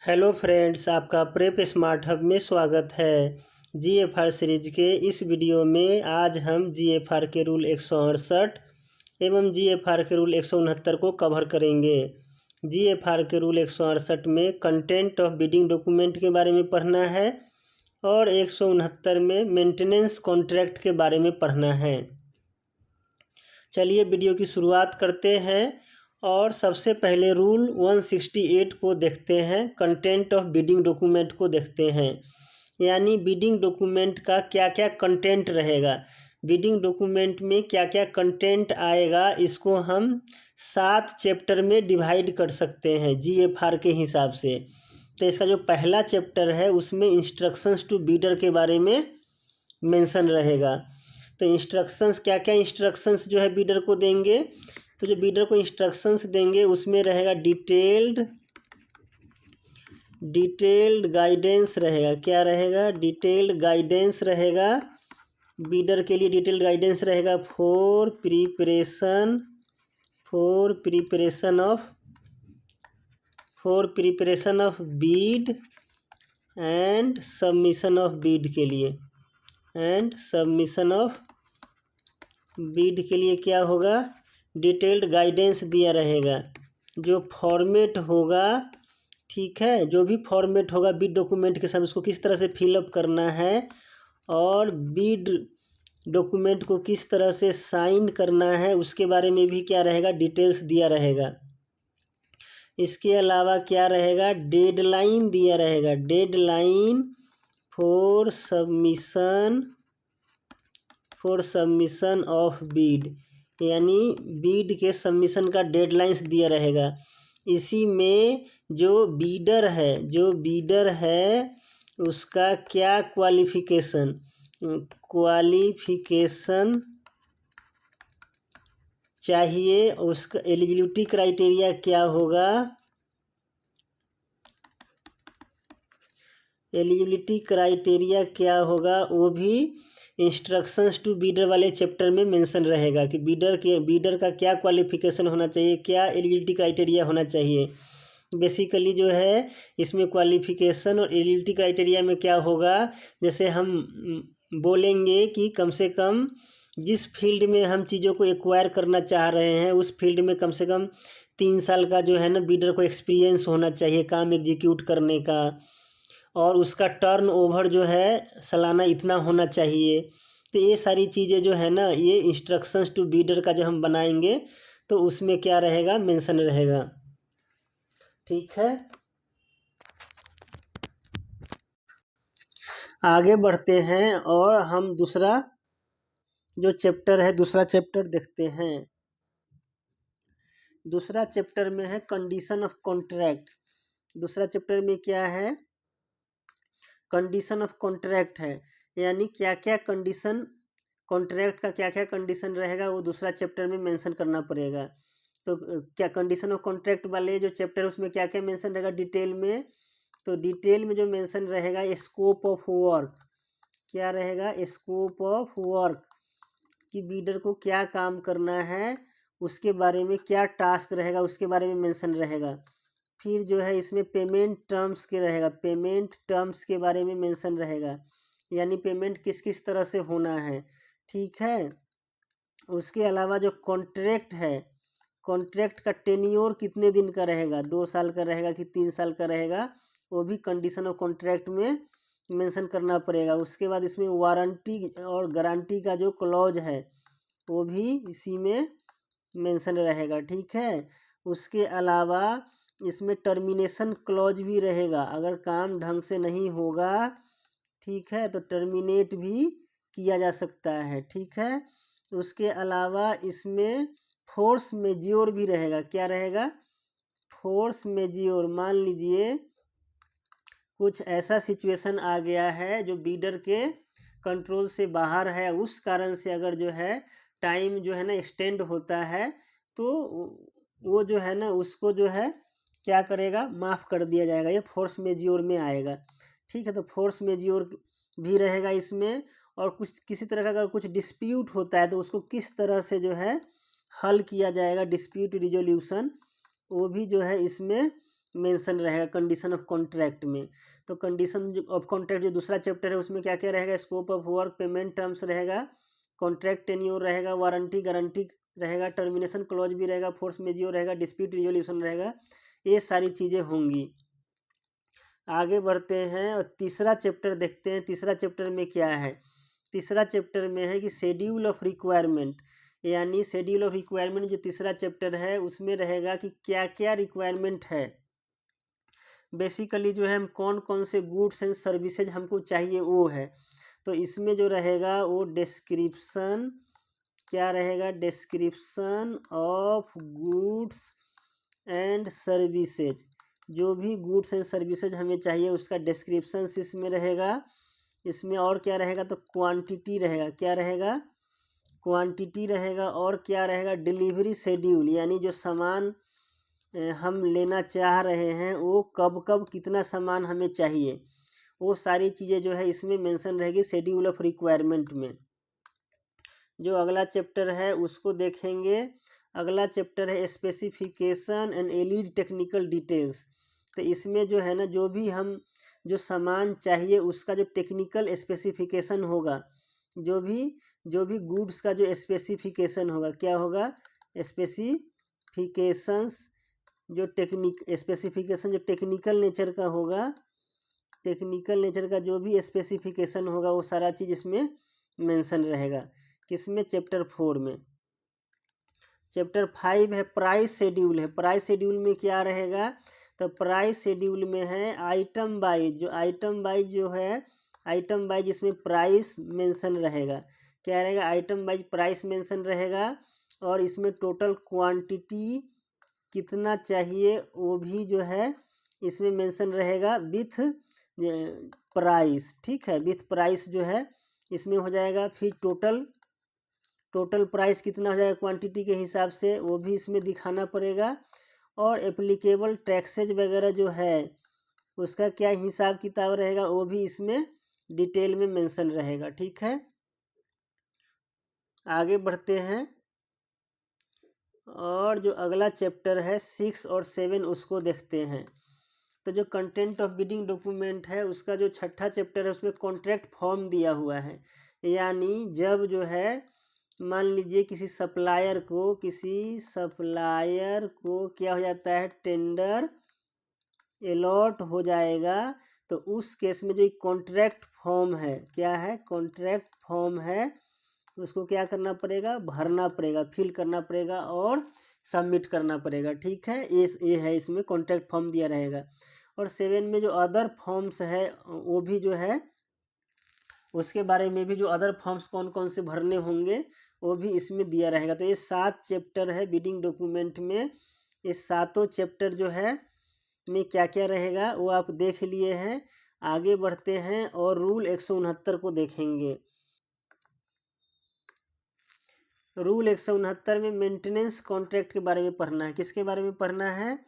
Hello friends, आपका prep smart hub में स्वागत है। जीएफआर सीरीज के इस वीडियो में आज हम जीएफआर के रूल 168 एवं जीएफआर के रूल 169 को कवर करेंगे। जीएफआर के रूल 168 में कंटेंट ऑफ बिडिंग डॉक्यूमेंट के बारे में पढ़ना है और 169 में मेंटेनेंस कॉन्ट्रैक्ट के बारे में पढ़ना है। चलिए वीडियो की शुरुआत करते हैं और सबसे पहले रूल 168 को देखते हैं। कंटेंट ऑफ बिडिंग डॉक्यूमेंट को देखते हैं, यानी बिडिंग डॉक्यूमेंट का क्या क्या कंटेंट रहेगा, बिडिंग डॉक्यूमेंट में क्या क्या कंटेंट आएगा, इसको हम 7 चैप्टर में डिवाइड कर सकते हैं जीएफआर के हिसाब से। तो इसका जो पहला चैप्टर है उसमें इंस्ट्रक्शंस टू बिडर के बारे में मेंशन रहेगा। तो इंस्ट्रक्शंस, क्या क्या इंस्ट्रक्शंस जो है बिडर को देंगे, तो जो बिडर को इंस्ट्रक्शंस देंगे उसमें रहेगा डिटेल्ड गाइडेंस रहेगा। क्या रहेगा? डिटेल्ड गाइडेंस रहेगा। बिडर के लिए डिटेल्ड गाइडेंस रहेगा for preparation of Beed and submission of Beed के लिए क्या होगा? डिटेल्ड गाइडेंस दिया रहेगा। जो फॉर्मेट होगा, ठीक है, जो भी फॉर्मेट होगा बिड डॉक्यूमेंट के साथ उसको किस तरह से फिलअप करना है और बिड डॉक्यूमेंट को किस तरह से साइन करना है उसके बारे में भी क्या रहेगा? डिटेल्स दिया रहेगा। इसके अलावा क्या रहेगा? डेडलाइन दिया रहेगा। Deadline for submission of Beed, यानी बीड के सबमिशन का डेडलाइंस दिया रहेगा। इसी में जो बीडर है उसका क्या क्वालिफिकेशन चाहिए, उसका एलिजिबिलिटी क्राइटेरिया क्या होगा, वो भी इंस्ट्रक्शंस टू बीडर वाले चैप्टर में मेंशन रहेगा कि बीडर का क्या क्वालिफिकेशन होना चाहिए, क्या एलिजिबिलिटी क्राइटेरिया होना चाहिए। बेसिकली जो है इसमें क्वालिफिकेशन और एलिजिबिलिटी क्राइटेरिया में क्या होगा, जैसे हम बोलेंगे कि कम से कम जिस फील्ड में हम चीज़ों को एक्वायर करना चाह रहे हैं उस फील्ड में कम से कम 3 साल का जो है ना बीडर को एक्सपीरियंस होना चाहिए काम एग्जीक्यूट करने का, और उसका टर्न ओवर जो है सालाना इतना होना चाहिए। तो ये सारी चीज़ें जो है ना, ये इंस्ट्रक्शंस टू बीडर का जो हम बनाएंगे तो उसमें क्या रहेगा? मेंशन रहेगा। ठीक है, आगे बढ़ते हैं और हम दूसरा चैप्टर देखते हैं। दूसरा चैप्टर में है कंडीशन ऑफ कॉन्ट्रैक्ट। दूसरा चैप्टर में क्या है? कंडीशन ऑफ कॉन्ट्रैक्ट है, यानी क्या क्या कंडीशन, कॉन्ट्रैक्ट का क्या क्या कंडीशन रहेगा वो दूसरा चैप्टर में मेंशन करना पड़ेगा। तो क्या कंडीशन ऑफ कॉन्ट्रैक्ट वाले जो चैप्टर है उसमें क्या क्या मेंशन रहेगा डिटेल में? तो डिटेल में जो मेंशन रहेगा स्कोप ऑफ वर्क। क्या रहेगा? स्कोप ऑफ वर्क, कि बीडर को क्या काम करना है उसके बारे में, क्या टास्क रहेगा उसके बारे में मेंशन रहेगा। फिर जो है इसमें पेमेंट टर्म्स के बारे में मेंशन रहेगा, यानी पेमेंट किस किस तरह से होना है। ठीक है, उसके अलावा जो कॉन्ट्रैक्ट है, कॉन्ट्रैक्ट का टेन्योर कितने दिन का रहेगा, 2 साल का रहेगा कि 3 साल का रहेगा, वो भी कंडीशन ऑफ कॉन्ट्रैक्ट में मेंशन करना पड़ेगा। उसके बाद इसमें वारंटी और गारंटी का जो क्लॉज है वो भी इसी में मेंशन रहेगा। ठीक है, उसके अलावा इसमें टर्मिनेशन क्लॉज भी रहेगा, अगर काम ढंग से नहीं होगा, ठीक है, तो टर्मिनेट भी किया जा सकता है। ठीक है, उसके अलावा इसमें फोर्स मेज्योर भी रहेगा। क्या रहेगा? Force majeure. मान लीजिए कुछ ऐसा सिचुएशन आ गया है जो बीडर के कंट्रोल से बाहर है, उस कारण से अगर जो है टाइम जो है ना एक्सटेंड होता है तो वो जो है ना उसको जो है क्या करेगा? माफ़ कर दिया जाएगा। ये फोर्स मेज्योर में आएगा। ठीक है, तो फोर्स मेज्योर भी रहेगा इसमें। और कुछ किसी तरह का अगर कुछ डिस्प्यूट होता है तो उसको किस तरह से जो है हल किया जाएगा, डिस्प्यूट रिजोल्यूशन, वो भी जो है इसमें मेंशन रहेगा कंडीशन ऑफ कॉन्ट्रैक्ट में। तो कंडीशन ऑफ कॉन्ट्रैक्ट जो दूसरा चैप्टर है उसमें क्या क्या रहेगा, scope of work, payment terms रहेगा, कॉन्ट्रैक्ट टेन्योर रहेगा, वारंटी गारंटी रहेगा, टर्मिनेशन क्लॉज भी रहेगा, फोर्स मेज्योर रहेगा, डिस्प्यूट रिजोल्यूशन रहेगा, ये सारी चीज़ें होंगी। आगे बढ़ते हैं और तीसरा चैप्टर देखते हैं। तीसरा चैप्टर में क्या है, तीसरा चैप्टर में है कि शेड्यूल ऑफ रिक्वायरमेंट, यानी शेड्यूल ऑफ रिक्वायरमेंट जो तीसरा चैप्टर है उसमें रहेगा कि क्या क्या रिक्वायरमेंट है। बेसिकली जो है हम कौन कौन से गुड्स एंड सर्विसेज हमको चाहिए वो है। तो इसमें जो रहेगा वो डिस्क्रिप्शन, क्या रहेगा, description of goods and services, जो भी गुड्स एंड सर्विसेज हमें चाहिए उसका डिस्क्रिप्शन इसमें रहेगा। इसमें और क्या रहेगा, तो क्वांटिटी रहेगा, क्या रहेगा, क्वांटिटी रहेगा, और क्या रहेगा, डिलीवरी शेड्यूल, यानी जो सामान हम लेना चाह रहे हैं वो कब कब कितना सामान हमें चाहिए, वो सारी चीज़ें जो है इसमें मेंशन रहेगी शेड्यूल ऑफ रिक्वायरमेंट में। जो अगला चैप्टर है उसको देखेंगे। अगला चैप्टर है स्पेसिफिकेशन एंड एलिड टेक्निकल डिटेल्स। तो इसमें जो है ना, जो भी हम जो सामान चाहिए उसका जो टेक्निकल स्पेसिफिकेशन होगा, जो भी गुड्स का जो स्पेसिफिकेशन होगा, क्या होगा, स्पेसिफिकेशंस, जो स्पेसिफिकेशन जो टेक्निकल नेचर का होगा, टेक्निकल नेचर का जो भी स्पेसिफिकेशन होगा वो सारा चीज़ इसमें मेंशन रहेगा। किसमें, चैप्टर 4 में। चैप्टर 5 है प्राइस शेड्यूल है। प्राइस शेड्यूल में क्या रहेगा, तो प्राइस शेड्यूल में है आइटम वाइज, जो आइटम वाइज जो है, आइटम वाइज इसमें प्राइस मेंशन रहेगा, क्या रहेगा, आइटम वाइज प्राइस मेंशन रहेगा। और इसमें टोटल क्वांटिटी कितना चाहिए वो भी जो है इसमें मेंशन रहेगा विथ प्राइस, ठीक है, विथ प्राइस जो है इसमें हो जाएगा। फिर टोटल प्राइस कितना हो जाएगा क्वांटिटी के हिसाब से वो भी इसमें दिखाना पड़ेगा। और एप्लीकेबल टैक्सेज वगैरह जो है उसका क्या हिसाब किताब रहेगा वो भी इसमें डिटेल में मेंशन रहेगा, ठीक है। आगे बढ़ते हैं और जो अगला चैप्टर है 6 और 7 उसको देखते हैं। तो जो कंटेंट ऑफ बिडिंग डॉक्यूमेंट है उसका जो छठा चैप्टर है उसमें कॉन्ट्रैक्ट फॉर्म दिया हुआ है, यानी जब जो है मान लीजिए किसी सप्लायर को क्या हो जाता है, टेंडर अलॉट हो जाएगा, तो उस केस में जो कॉन्ट्रैक्ट फॉर्म है, क्या है, कॉन्ट्रैक्ट फॉर्म है, उसको क्या करना पड़ेगा, भरना पड़ेगा, फिल करना पड़ेगा और सबमिट करना पड़ेगा, ठीक है। ये है इसमें कॉन्ट्रैक्ट फॉर्म दिया रहेगा। और 7 में जो अदर फॉर्म्स है वो भी जो है उसके बारे में भी, जो अदर फॉर्म्स कौन कौन से भरने होंगे वो भी इसमें दिया रहेगा। तो ये 7 चैप्टर है बिडिंग डॉक्यूमेंट में। ये सातों चैप्टर जो है में क्या क्या रहेगा वो आप देख लिए हैं। आगे बढ़ते हैं और रूल 169 को देखेंगे। रूल 169 में मेंटेनेंस कॉन्ट्रैक्ट के बारे में पढ़ना है। किसके बारे में पढ़ना है,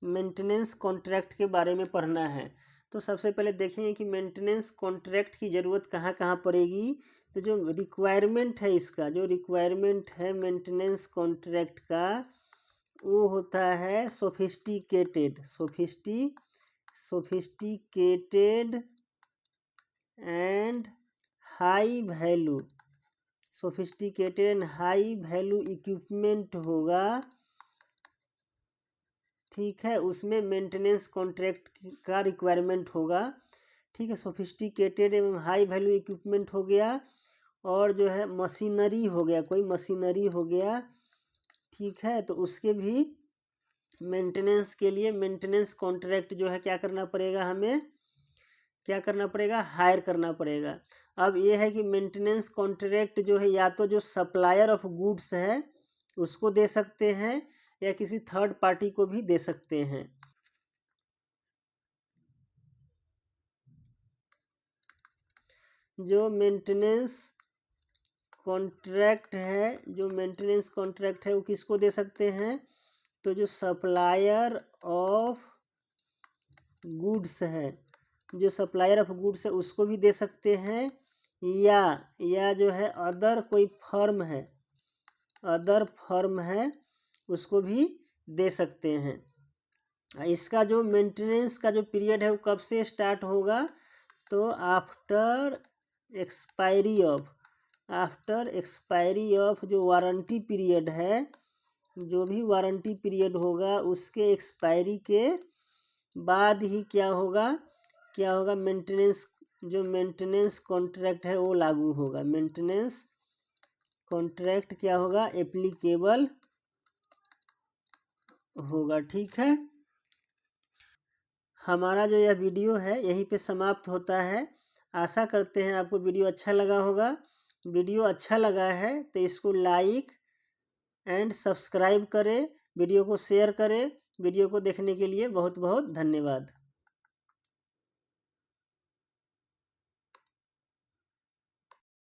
मेंटेनेंस कॉन्ट्रैक्ट के बारे में पढ़ना है। तो सबसे पहले देखेंगे कि मेंटेनेंस कॉन्ट्रैक्ट की ज़रूरत कहाँ कहाँ पड़ेगी। तो जो रिक्वायरमेंट है, इसका जो रिक्वायरमेंट है मेंटेनेंस कॉन्ट्रैक्ट का, वो होता है sophisticated and high value, sophisticated and high value equipment होगा, ठीक है, उसमें मेंटेनेंस कॉन्ट्रैक्ट का रिक्वायरमेंट होगा, ठीक है। सोफिस्टिकेटेड एवं हाई वैल्यू इक्विपमेंट हो गया, और जो है मशीनरी हो गया, कोई मशीनरी हो गया, ठीक है। तो उसके भी मेंटेनेंस के लिए मेंटेनेंस कॉन्ट्रैक्ट जो है क्या करना पड़ेगा, हमें क्या करना पड़ेगा, हायर करना पड़ेगा। अब ये है कि मेंटेनेंस कॉन्ट्रैक्ट जो है या तो जो सप्लायर ऑफ गुड्स है उसको दे सकते हैं या किसी थर्ड पार्टी को भी दे सकते हैं। जो मेंटेनेंस कॉन्ट्रैक्ट है वो किसको दे सकते हैं, तो जो सप्लायर ऑफ गुड्स है, जो सप्लायर ऑफ गुड्स है उसको भी दे सकते हैं, या जो है अदर कोई फर्म है उसको भी दे सकते हैं। इसका जो मेंटेनेंस का जो पीरियड है वो कब से स्टार्ट होगा, तो आफ्टर एक्सपायरी ऑफ जो वारंटी पीरियड है, जो भी वारंटी पीरियड होगा उसके एक्सपायरी के बाद ही क्या होगा मेंटेनेंस कॉन्ट्रैक्ट है वो लागू होगा। मेंटेनेंस कॉन्ट्रैक्ट क्या होगा, एप्लीकेबल होगा। ठीक है, हमारा जो यह वीडियो है यहीं पे समाप्त होता है। आशा करते हैं आपको वीडियो अच्छा लगा होगा। वीडियो अच्छा लगा है तो इसको लाइक एंड सब्सक्राइब करें, वीडियो को शेयर करें। वीडियो को देखने के लिए बहुत बहुत धन्यवाद।